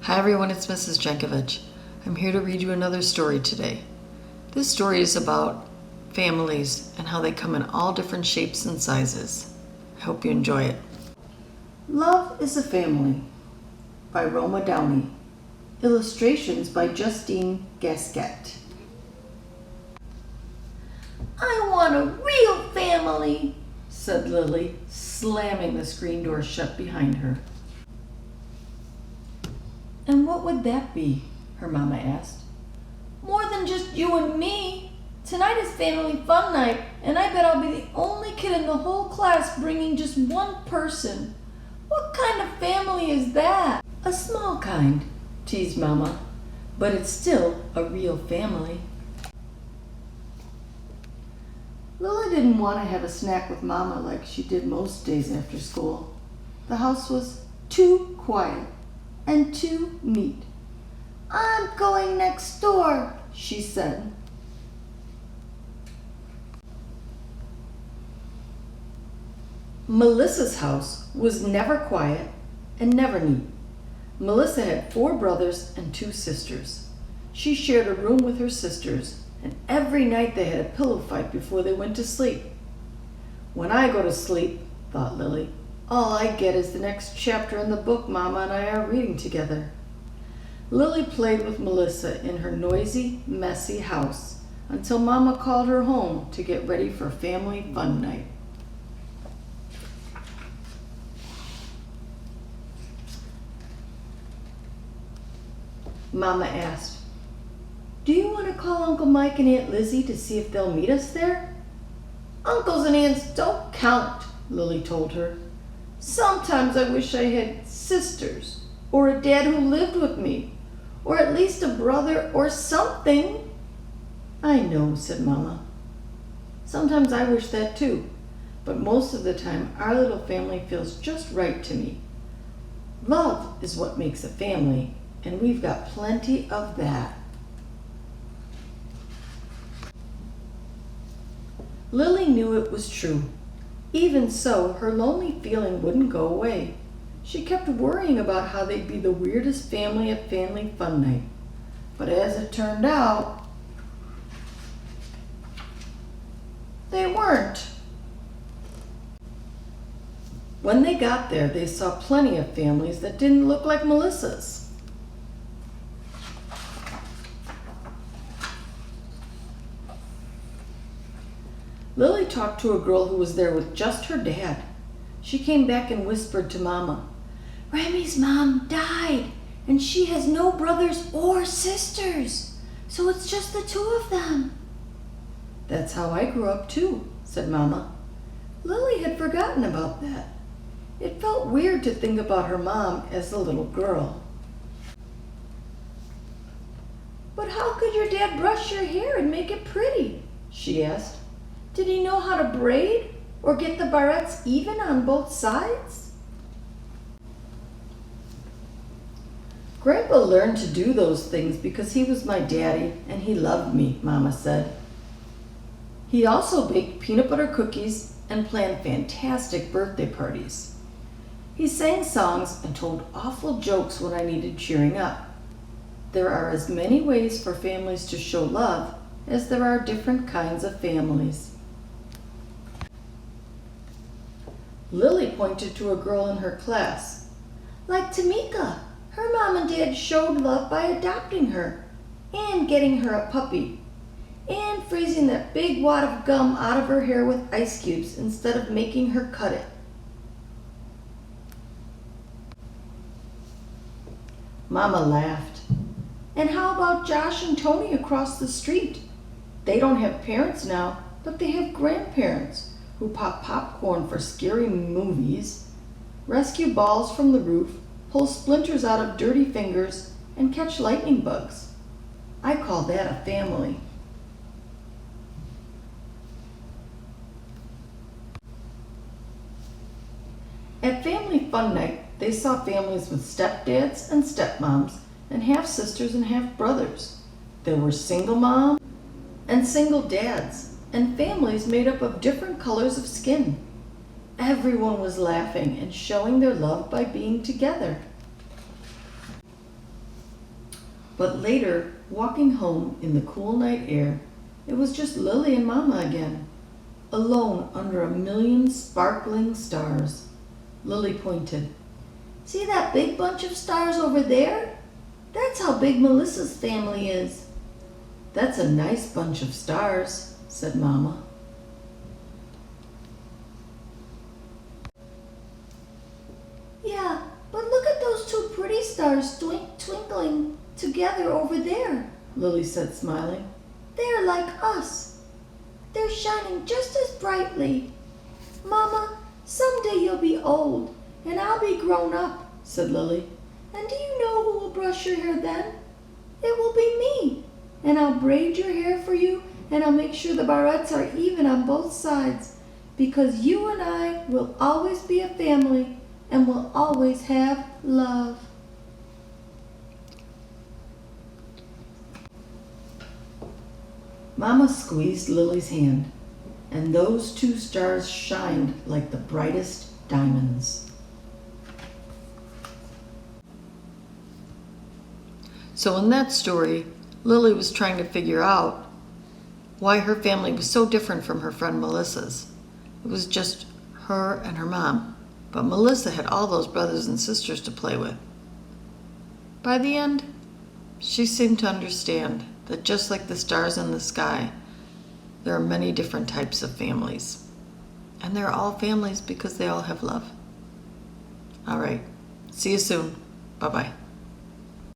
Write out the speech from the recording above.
Hi everyone, it's Mrs. Jankovich. I'm here to read you another story today. This story is about families and how they come in all different shapes and sizes. I hope you enjoy it. Love is a Family by Roma Downey. Illustrations by Justine Gasquet. I want a real family, said Lily, slamming the screen door shut behind her. And what would that be? Her mama asked. More than just you and me. Tonight is family fun night, and I bet I'll be the only kid in the whole class bringing just one person. What kind of family is that? A small kind, teased Mama, but it's still a real family. Lila didn't want to have a snack with Mama like she did most days after school. The house was too quiet and too neat. I'm going next door, she said. Melissa's house was never quiet and never neat. Melissa had 4 brothers and 2 sisters. She shared a room with her sisters, and every night they had a pillow fight before they went to sleep. When I go to sleep, thought Lily, all I get is the next chapter in the book Mama and I are reading together. Lily played with Melissa in her noisy, messy house until Mama called her home to get ready for family fun night. Mama asked, do you want to call Uncle Mike and Aunt Lizzie to see if they'll meet us there? Uncles and aunts don't count, Lily told her. Sometimes I wish I had sisters, or a dad who lived with me, or at least a brother or something. I know, said Mama. Sometimes I wish that too, but most of the time our little family feels just right to me. Love is what makes a family, and we've got plenty of that. Lily knew it was true. Even so, her lonely feeling wouldn't go away. She kept worrying about how they'd be the weirdest family at family fun night. But as it turned out, they weren't. When they got there, they saw plenty of families that didn't look like Melissa's. Lily talked to a girl who was there with just her dad. She came back and whispered to Mama, Remy's mom died, and she has no brothers or sisters, so it's just the 2 of them. That's how I grew up too, said Mama. Lily had forgotten about that. It felt weird to think about her mom as the little girl. But how could your dad brush your hair and make it pretty? She asked. Did he know how to braid or get the barrettes even on both sides? Grandpa learned to do those things because he was my daddy and he loved me, Mama said. He also baked peanut butter cookies and planned fantastic birthday parties. He sang songs and told awful jokes when I needed cheering up. There are as many ways for families to show love as there are different kinds of families. Lily pointed to a girl in her class. Like Tamika, her mom and dad showed love by adopting her and getting her a puppy and freezing that big wad of gum out of her hair with ice cubes instead of making her cut it. Mama laughed. And how about Josh and Tony across the street? They don't have parents now, but they have grandparents who pop popcorn for scary movies, rescue balls from the roof, pull splinters out of dirty fingers, and catch lightning bugs. I call that a family. At Family Fun Night, they saw families with stepdads and stepmoms and half-sisters and half-brothers. There were single moms and single dads, and families made up of different colors of skin. Everyone was laughing and showing their love by being together. But later, walking home in the cool night air, it was just Lily and Mama again, alone under 1,000,000 sparkling stars. Lily pointed. See that big bunch of stars over there? That's how big Melissa's family is. That's a nice bunch of stars, said Mama. Yeah, but look at those two pretty stars twinkling together over there, Lily said, smiling. They're like us. They're shining just as brightly. Mama, someday you'll be old, and I'll be grown up, said Lily. And do you know who will brush your hair then? It will be me. And I'll braid your hair for you, and I'll make sure the barrettes are even on both sides, because you and I will always be a family, and will always have love. Mama squeezed Lily's hand, and those two stars shined like the brightest diamonds. So in that story, Lily was trying to figure out why her family was so different from her friend Melissa's. It was just her and her mom, but Melissa had all those brothers and sisters to play with. By the end, she seemed to understand that just like the stars in the sky, there are many different types of families. And they're all families because they all have love. All right, see you soon. Bye-bye.